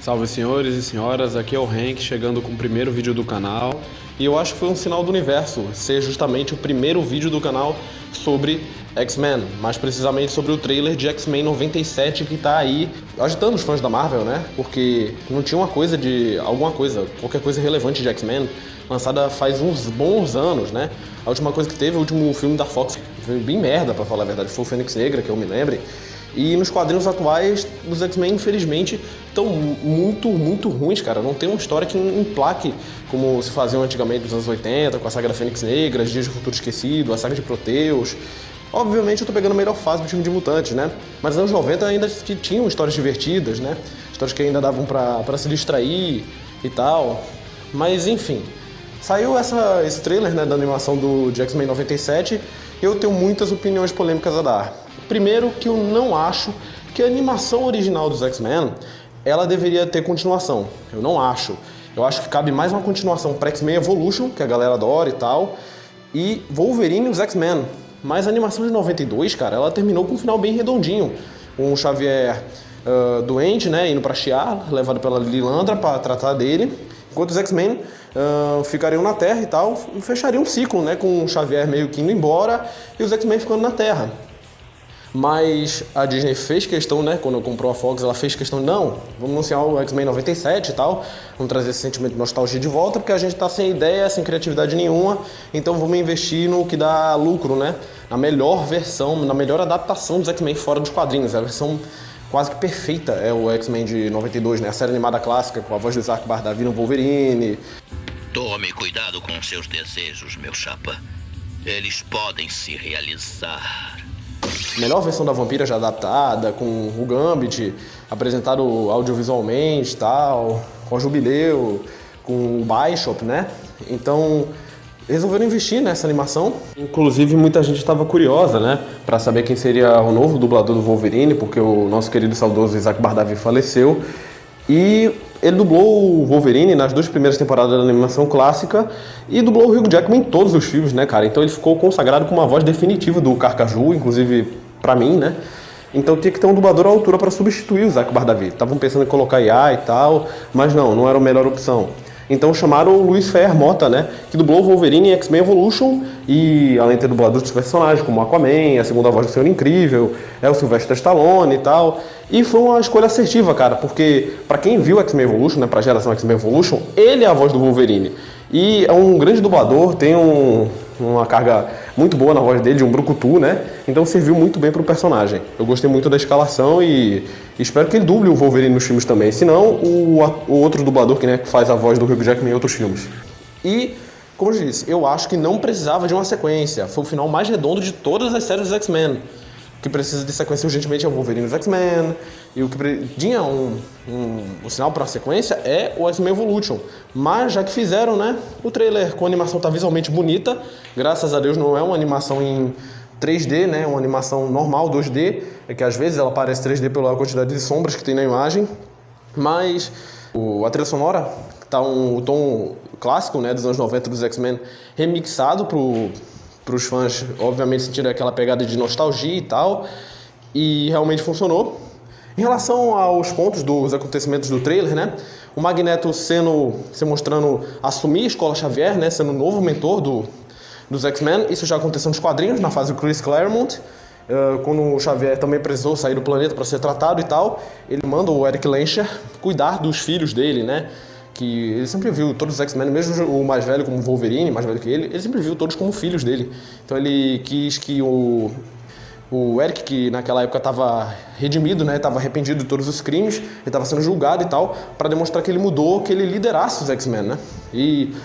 Salve senhores e senhoras, aqui é o Hank chegando com o primeiro vídeo do canal e eu acho que foi um sinal do universo ser justamente o primeiro vídeo do canal sobre X-Men, mais precisamente sobre o trailer de X-Men 97 que tá aí agitando os fãs da Marvel, né? Porque não tinha qualquer coisa relevante de X-Men lançada faz uns bons anos, né? A última coisa que teve, o último filme da Fox, foi bem merda pra falar a verdade, foi o Fênix Negra, que eu me lembre. E nos quadrinhos atuais, os X-Men, infelizmente, estão muito ruins, cara. Não tem uma história que emplaque como se faziam antigamente nos anos 80, com a saga da Fênix Negra, Dias do Futuro Esquecido, a saga de Proteus. Obviamente eu tô pegando a melhor fase do time de mutantes, né? Mas nos anos 90 ainda tinham histórias divertidas, né? Histórias que ainda davam pra se distrair e tal. Mas enfim, saiu esse trailer, né, da animação de X-Men 97 e eu tenho muitas opiniões polêmicas a dar. Primeiro, que eu não acho que a animação original dos X-Men ela deveria ter continuação. Eu não acho. Eu acho que cabe mais uma continuação para X-Men Evolution, que a galera adora e tal, e Wolverine e os X-Men. Mas a animação de 92, cara, ela terminou com um final bem redondinho. Com o Xavier doente, né, indo pra Shi'ar, levado pela Lilandra para tratar dele, enquanto os X-Men ficariam na Terra e tal, e fechariam um ciclo, né, com o Xavier meio que indo embora e os X-Men ficando na Terra. Mas a Disney fez questão, né, quando comprou a Fox, ela fez questão, não, vamos anunciar o X-Men 97 e tal, vamos trazer esse sentimento de nostalgia de volta, porque a gente tá sem ideia, sem criatividade nenhuma, então vamos investir no que dá lucro, né, na melhor versão, na melhor adaptação dos X-Men fora dos quadrinhos, a versão quase que perfeita é o X-Men de 92, né, a série animada clássica, com a voz do Isaac Bardavi no Wolverine. Tome cuidado com seus desejos, meu chapa. Eles podem se realizar. Melhor versão da Vampira já adaptada, com o Gambit apresentado audiovisualmente e tal, com a Jubileu, com o Bishop, né? Então, resolveram investir nessa animação. Inclusive, muita gente estava curiosa, né? Pra saber quem seria o novo dublador do Wolverine, porque o nosso querido e saudoso Isaac Bardavi faleceu. E ele dublou o Wolverine nas 2 primeiras temporadas da animação clássica e dublou o Hugh Jackman em todos os filmes, né, cara? Então ele ficou consagrado com uma voz definitiva do Carcaju, inclusive pra mim, né? Então tinha que ter um dublador à altura pra substituir o Isaac Bardavi. Estavam pensando em colocar IA e tal, mas não era a melhor opção. Então chamaram o Luiz Fer Mota, né, que dublou o Wolverine em X-Men Evolution e além de ter dublado outros personagens como Aquaman, a segunda voz do Senhor Incrível, o Sylvester Stallone e tal. E foi uma escolha assertiva, cara, porque pra quem viu X-Men Evolution, né, pra geração X-Men Evolution, ele é a voz do Wolverine. E é um grande dublador, tem uma carga muito boa na voz dele, de um brucutu, né? Então serviu muito bem pro personagem. Eu gostei muito da escalação e espero que ele duble o Wolverine nos filmes também. Se não, o outro dublador que faz a voz do Hugh Jackman em outros filmes. E, como eu disse, eu acho que não precisava de uma sequência. Foi o final mais redondo de todas as séries dos X-Men. O que precisa de sequência urgentemente é o Wolverine e os X-Men. E o que tinha um sinal para a sequência é o X-Men Evolution. Mas já que fizeram, né, o trailer com a animação tá visualmente bonita. Graças a Deus não é uma animação em 3D, né, uma animação normal, 2D. É que às vezes ela parece 3D pela quantidade de sombras que tem na imagem. Mas a trilha sonora tá o tom clássico, né, dos anos 90 dos X-Men remixado para os fãs, obviamente, sentirem aquela pegada de nostalgia e tal, e realmente funcionou. Em relação aos pontos dos acontecimentos do trailer, né, o Magneto se mostrando assumir a Escola Xavier, né, sendo o novo mentor dos X-Men, isso já aconteceu nos quadrinhos, na fase do Chris Claremont, quando o Xavier também precisou sair do planeta para ser tratado e tal, ele manda o Eric Lenscher cuidar dos filhos dele, né, que ele sempre viu todos os X-Men, mesmo o mais velho como Wolverine, mais velho que ele sempre viu todos como filhos dele. Então ele quis que o Eric, que naquela época estava redimido, né, estava arrependido de todos os crimes, ele estava sendo julgado e tal, para demonstrar que ele mudou, que ele liderasse os X-Men, né? E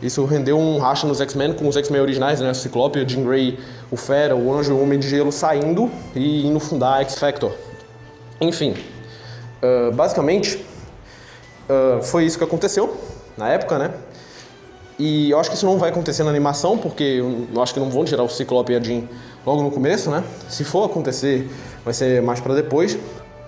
isso rendeu um racha nos X-Men, com os X-Men originais, né, o Ciclope, o Jean Grey, o Fera, o Anjo, o Homem de Gelo saindo e indo fundar a X-Factor. Enfim, basicamente foi isso que aconteceu na época, né? E eu acho que isso não vai acontecer na animação, porque eu acho que não vão tirar o Ciclope e a Jean logo no começo, né? Se for acontecer, vai ser mais pra depois.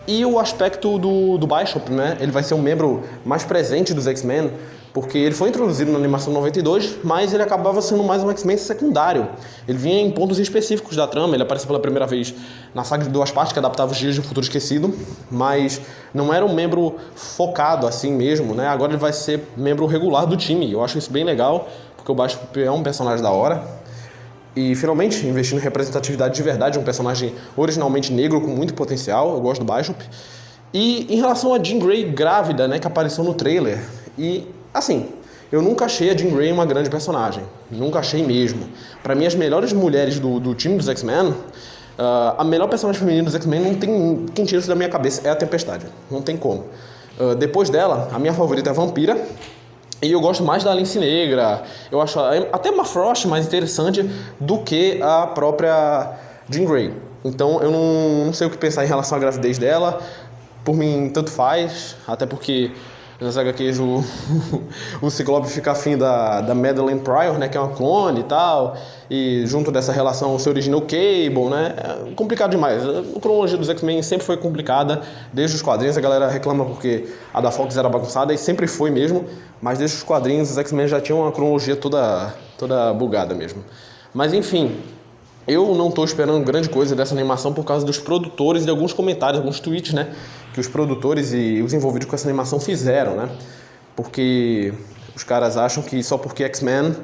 E o aspecto do Bishop, né? Ele vai ser um membro mais presente dos X-Men, porque ele foi introduzido na animação 92, mas ele acabava sendo mais um X-Men secundário. Ele vinha em pontos específicos da trama, ele apareceu pela primeira vez na saga de 2 partes, que adaptava os Dias de um Futuro Esquecido, mas não era um membro focado assim mesmo, né? Agora ele vai ser membro regular do time. Eu acho isso bem legal, porque o Bishop é um personagem da hora. E finalmente, investindo em representatividade de verdade, um personagem originalmente negro com muito potencial, eu gosto do Bishop. E em relação a Jean Grey grávida, né, que apareceu no trailer, e assim, eu nunca achei a Jean Grey uma grande personagem, nunca achei mesmo. Pra mim, as melhores mulheres do time dos X-Men, a melhor personagem feminina dos X-Men, não tem quem tira isso da minha cabeça, é a Tempestade, não tem como. Depois dela, a minha favorita é a Vampira. E eu gosto mais da Lince Negra, eu acho até uma Frost mais interessante do que a própria Jean Grey. Então eu não sei o que pensar em relação à gravidez dela, por mim tanto faz, até porque nas HQs o Ciclope fica afim da Madeleine Pryor, né, que é uma clone e tal, e junto dessa relação se origina o Cable, né, é complicado demais. A cronologia dos X-Men sempre foi complicada, desde os quadrinhos. A galera reclama porque a da Fox era bagunçada, e sempre foi mesmo, mas desde os quadrinhos os X-Men já tinham uma cronologia toda bugada mesmo. Mas enfim, eu não estou esperando grande coisa dessa animação por causa dos produtores e de alguns comentários, alguns tweets, né, que os produtores e os envolvidos com essa animação fizeram, né? Porque os caras acham que só porque X-Men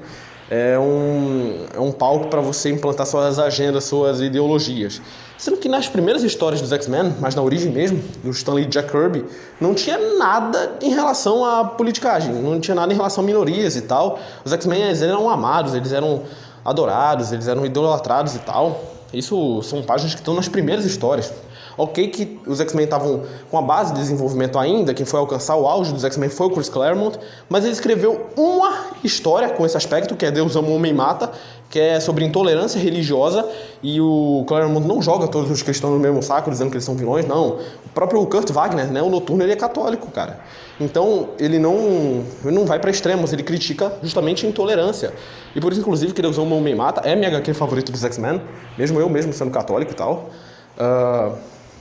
é um palco para você implantar suas agendas, suas ideologias. Sendo que nas primeiras histórias dos X-Men, mas na origem mesmo, do Stan Lee e Jack Kirby, não tinha nada em relação à politicagem, não tinha nada em relação a minorias e tal. Os X-Men, eles eram amados, eles eram adorados, eles eram idolatrados e tal. Isso são páginas que estão nas primeiras histórias. Ok que os X-Men estavam com a base de desenvolvimento ainda, quem foi alcançar o auge dos X-Men foi o Chris Claremont, mas ele escreveu uma história com esse aspecto, que é Deus ama, o homem mata, que é sobre intolerância religiosa, e o Claremont não joga todos os cristãos no mesmo saco, dizendo que eles são vilões, não. O próprio Kurt Wagner, né, o Noturno, ele é católico, cara. Então, ele não vai para extremos, ele critica justamente a intolerância. E por isso, inclusive, que Deus ama, o homem mata é minha HQ favorita dos X-Men, mesmo eu mesmo sendo católico e tal.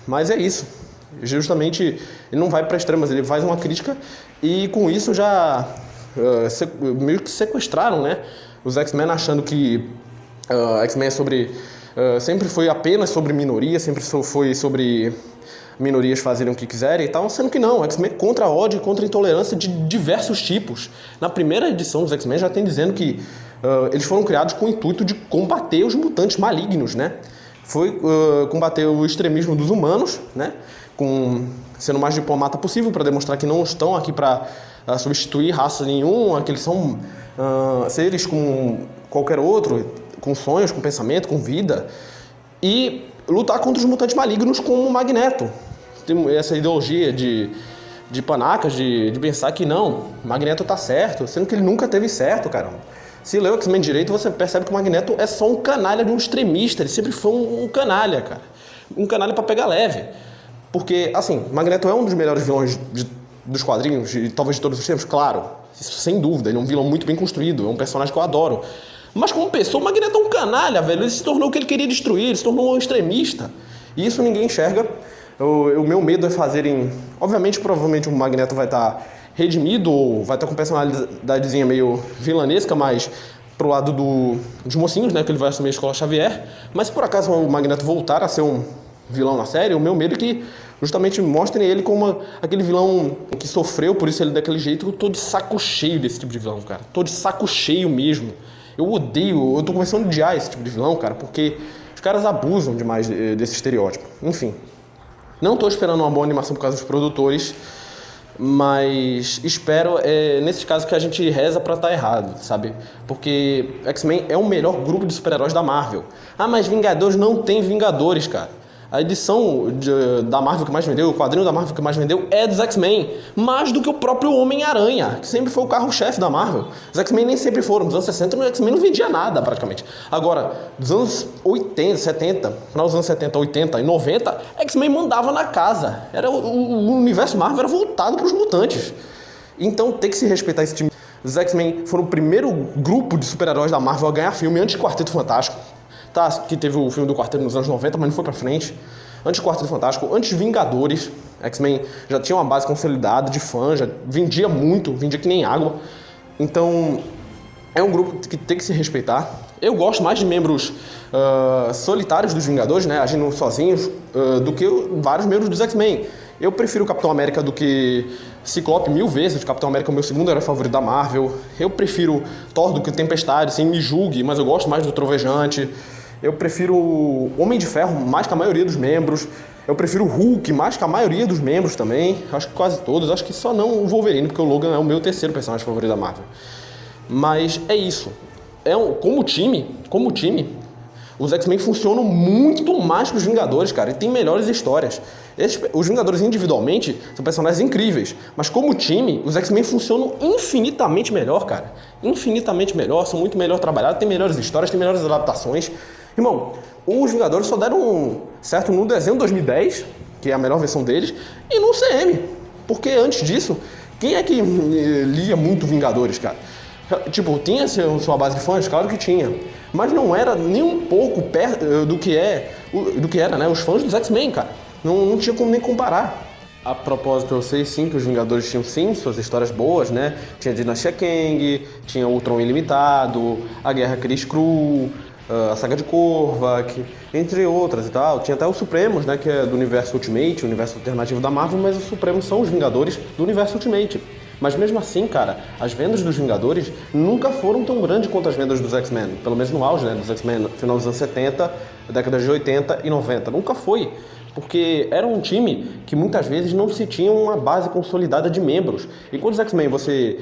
Mas é isso, justamente ele não vai para extremas, ele faz uma crítica, e com isso já meio que sequestraram, né, os X-Men, achando que X-Men é sobre, sempre foi apenas sobre minorias, sempre foi sobre minorias fazerem o que quiserem e tal, sendo que não, X-Men contra a ódio e contra a intolerância de diversos tipos. Na primeira edição dos X-Men já tem dizendo que eles foram criados com o intuito de combater os mutantes malignos, né? Foi combater o extremismo dos humanos, né, sendo o mais diplomata possível, para demonstrar que não estão aqui para substituir raça nenhuma, que eles são seres como qualquer outro, com sonhos, com pensamento, com vida, e lutar contra os mutantes malignos como o Magneto. Tem essa ideologia de panacas, de pensar que não, Magneto tá certo, sendo que ele nunca teve certo, caramba. Se lê o X-Men direito, você percebe que o Magneto é só um canalha de um extremista. Ele sempre foi um canalha, cara. Um canalha pra pegar leve. Porque, assim, Magneto é um dos melhores vilões dos quadrinhos, e talvez de todos os tempos, claro. Isso sem dúvida. Ele é um vilão muito bem construído. É um personagem que eu adoro. Mas como pessoa, o Magneto é um canalha, velho. Ele se tornou o que ele queria destruir. Ele se tornou um extremista. E isso ninguém enxerga. O meu medo é fazerem... Obviamente, provavelmente o Magneto vai estar redimido, ou vai estar com personalidadezinha meio vilanesca, mas pro lado dos mocinhos, né, que ele vai assumir a Escola Xavier. Mas se por acaso o Magneto voltar a ser um vilão na série, o meu medo é que justamente mostrem ele como aquele vilão que sofreu, por isso ele é daquele jeito. Eu tô de saco cheio desse tipo de vilão, cara. Tô de saco cheio mesmo. Eu tô começando a odiar esse tipo de vilão, cara, porque os caras abusam demais desse estereótipo. Enfim, não tô esperando uma boa animação por causa dos produtores, mas espero, nesses casos, que a gente reza pra estar errado, sabe? Porque X-Men é o melhor grupo de super-heróis da Marvel. Ah, mas Vingadores não tem Vingadores, cara. A edição da Marvel que mais vendeu, o quadrinho da Marvel que mais vendeu é dos X-Men. Mais do que o próprio Homem-Aranha, que sempre foi o carro-chefe da Marvel. Os X-Men nem sempre foram. Nos anos 60, o X-Men não vendia nada, praticamente. Agora, dos anos 80, 70, final dos anos 70, 80 e 90, X-Men mandava na casa. O universo Marvel era voltado para os mutantes. Então tem que se respeitar esse time. Os X-Men foram o primeiro grupo de super-heróis da Marvel a ganhar filme antes do Quarteto Fantástico. Tá, que teve o filme do Quarteto nos anos 90, mas não foi pra frente. antes Quarteto Fantástico, antes Vingadores. X-Men já tinha uma base consolidada de fãs, já vendia muito, vendia que nem água. Então, é um grupo que tem que se respeitar. Eu gosto mais de membros solitários dos Vingadores, né, agindo sozinhos, do que vários membros dos X-Men. Eu prefiro o Capitão América do que Ciclope 1000 vezes. O Capitão América é o meu segundo herói favorito da Marvel. Eu prefiro Thor do que Tempestade, sem me julgue, mas eu gosto mais do Trovejante. Eu prefiro Homem de Ferro mais que a maioria dos membros. Eu prefiro Hulk mais que a maioria dos membros também. Acho que quase todos. Acho que só não o Wolverine, porque o Logan é o meu terceiro personagem favorito da Marvel. Mas é isso. Como time, os X-Men funcionam muito mais que os Vingadores, cara, e tem melhores histórias. Os Vingadores individualmente são personagens incríveis, mas como time, os X-Men funcionam infinitamente melhor, cara. Infinitamente melhor, são muito melhor trabalhados, tem melhores histórias, tem melhores adaptações. Irmão, os Vingadores só deram certo no desenho de 2010, que é a melhor versão deles, e no CM. Porque antes disso, quem é que lia muito Vingadores, cara? Tipo, tinha sua base de fãs? Claro que tinha. Mas não era nem um pouco perto do que era, né? Os fãs dos X-Men, cara. Não tinha como nem comparar. A propósito, eu sei sim que os Vingadores tinham sim suas histórias boas, né? Tinha Dinastia Kang, tinha Ultron Ilimitado, a Guerra Kree-Skrull, a Saga de Korvac, entre outras e tal. Tinha até os Supremos, né? Que é do universo Ultimate, o universo alternativo da Marvel, mas os Supremos são os Vingadores do universo Ultimate. Mas mesmo assim, cara, as vendas dos Vingadores nunca foram tão grandes quanto as vendas dos X-Men. Pelo menos no auge, né, dos X-Men, no final dos anos 70, décadas de 80 e 90. Nunca foi. Porque era um time que muitas vezes não se tinha uma base consolidada de membros. Enquanto os X-Men você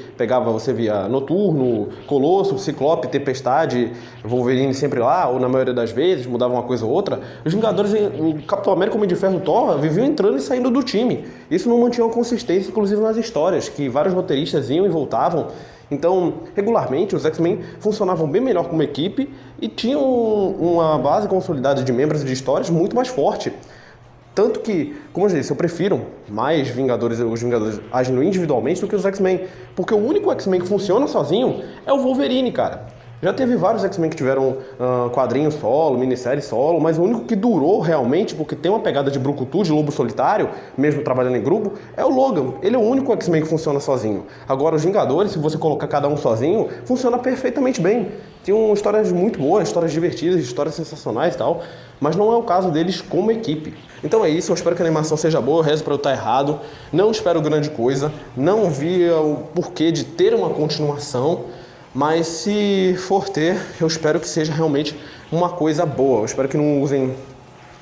via Noturno, Colosso, Ciclope, Tempestade, Wolverine sempre lá, ou na maioria das vezes, mudava uma coisa ou outra. Os Vingadores, o Capitão América, o Homem de Ferro e o Thor viviam entrando e saindo do time. Isso não mantinha uma consistência, inclusive nas histórias, que vários roteiristas iam e voltavam. Então, regularmente, os X-Men funcionavam bem melhor como equipe e tinham uma base consolidada de membros e de histórias muito mais forte. Tanto que, como eu disse, eu prefiro mais os Vingadores agindo individualmente do que os X-Men. Porque o único X-Men que funciona sozinho é o Wolverine, cara. Já teve vários X-Men que tiveram quadrinhos solo, minissérie solo, mas o único que durou realmente, porque tem uma pegada de brucutu, de lobo solitário, mesmo trabalhando em grupo, é o Logan. Ele é o único X-Men que funciona sozinho. Agora, os Vingadores, se você colocar cada um sozinho, funciona perfeitamente bem. Tem histórias muito boas, histórias divertidas, histórias sensacionais e tal, mas não é o caso deles como equipe. Então é isso, eu espero que a animação seja boa, eu rezo para eu estar errado, não espero grande coisa, não vi o porquê de ter uma continuação, mas se for ter, eu espero que seja realmente uma coisa boa. Eu espero que não usem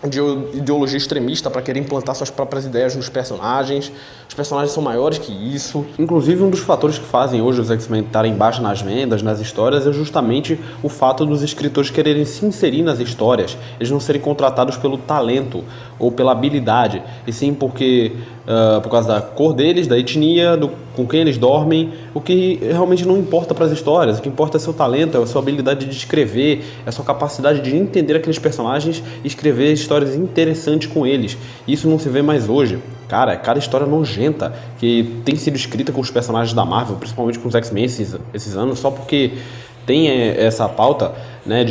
de ideologia extremista para querer implantar suas próprias ideias nos personagens. Os personagens são maiores que isso. Inclusive, um dos fatores que fazem hoje os X-Men estarem baixos nas vendas, nas histórias, é justamente o fato dos escritores quererem se inserir nas histórias. Eles não serem contratados pelo talento ou pela habilidade, e sim porque por causa da cor deles, da etnia, com quem eles dormem. O que realmente não importa para as histórias. O que importa é seu talento, é a sua habilidade de escrever, é a sua capacidade de entender aqueles personagens e escrever histórias interessantes com eles. Isso não se vê mais hoje. Cara, cada história nojenta que tem sido escrita com os personagens da Marvel, principalmente com os X-Men esses anos, só porque tem essa pauta, né,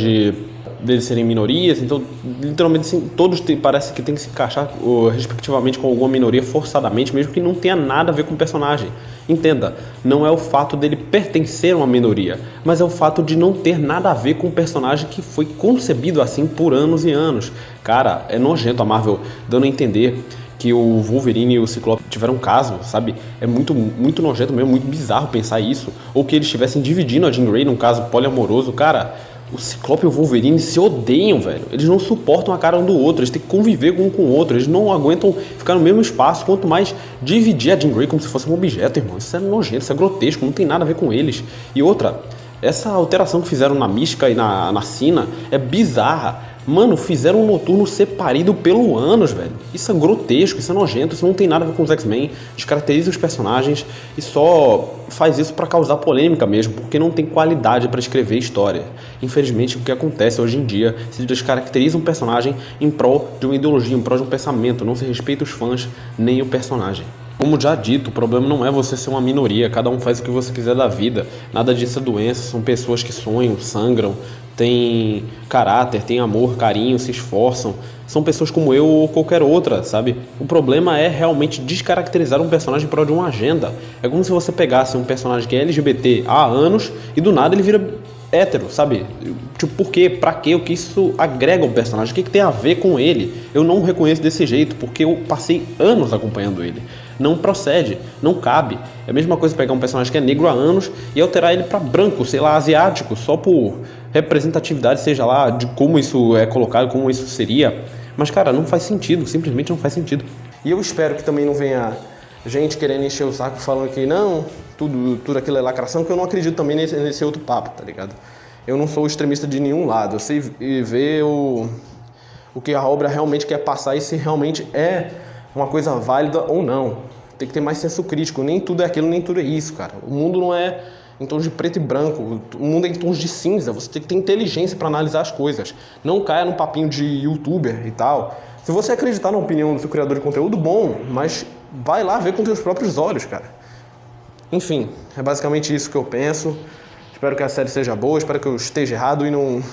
deles serem minorias. Então, literalmente, assim, todos parece que tem que se encaixar respectivamente com alguma minoria forçadamente, mesmo que não tenha nada a ver com o personagem. Entenda, não é o fato dele pertencer a uma minoria, mas é o fato de não ter nada a ver com o personagem que foi concebido assim por anos e anos. Cara, é nojento a Marvel dando a entender que o Wolverine e o Ciclope tiveram um caso, sabe? É muito, muito nojento mesmo, muito bizarro pensar isso. Ou que eles estivessem dividindo a Jean Grey num caso poliamoroso. Cara, o Ciclope e o Wolverine se odeiam, velho. Eles não suportam a cara um do outro, eles têm que conviver um com o outro. Eles não aguentam ficar no mesmo espaço, quanto mais dividir a Jean Grey como se fosse um objeto, irmão. Isso é nojento, isso é grotesco, não tem nada a ver com eles. E outra, essa alteração que fizeram na Mística e na Sina é bizarra. Mano, fizeram um Noturno ser parido pelo Anos, velho. Isso é grotesco, isso é nojento, isso não tem nada a ver com os X-Men. Descaracteriza os personagens e só faz isso pra causar polêmica mesmo, porque não tem qualidade pra escrever história. Infelizmente, o que acontece hoje em dia se descaracteriza um personagem em prol de uma ideologia, em prol de um pensamento. Não se respeita os fãs nem o personagem. Como já dito, o problema não é você ser uma minoria, cada um faz o que você quiser da vida, nada disso é doença, são pessoas que sonham, sangram, têm caráter, têm amor, carinho, se esforçam, são pessoas como eu ou qualquer outra, sabe? O problema é realmente descaracterizar um personagem por de uma agenda. É como se você pegasse um personagem que é LGBT há anos e do nada ele vira hétero, sabe? Tipo, por quê? Pra quê? O que isso agrega ao personagem? O que tem a ver com ele? Eu não o reconheço desse jeito, porque eu passei anos acompanhando ele. Não procede, não cabe. É a mesma coisa pegar um personagem que é negro há anos e alterar ele pra branco, sei lá, asiático, só por representatividade, seja lá de como isso é colocado, como isso seria. Mas, cara, não faz sentido, simplesmente não faz sentido. E eu espero que também não venha gente querendo encher o saco falando que não, tudo aquilo é lacração, que eu não acredito também nesse outro papo, tá ligado? Eu não sou extremista de nenhum lado, eu sei ver o que a obra realmente quer passar e se realmente é uma coisa válida ou não. Tem que ter mais senso crítico, nem tudo é aquilo, nem tudo é isso, cara. O mundo não é em tons de preto e branco, o mundo é em tons de cinza, você tem que ter inteligência para analisar as coisas. Não caia no papinho de youtuber e tal. Se você acreditar na opinião do seu criador de conteúdo, bom, mas vai lá ver com teus próprios olhos, cara. Enfim, é basicamente isso que eu penso. Espero que a série seja boa, espero que eu esteja errado e não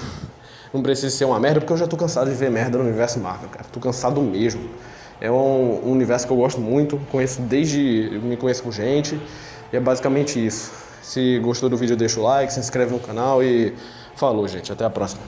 precise ser uma merda, porque eu já tô cansado de ver merda no universo Marvel, cara. Tô cansado mesmo. É um universo que eu gosto muito, me conheço com gente, e é basicamente isso. Se gostou do vídeo, deixa o like, se inscreve no canal e falou, gente. Até a próxima.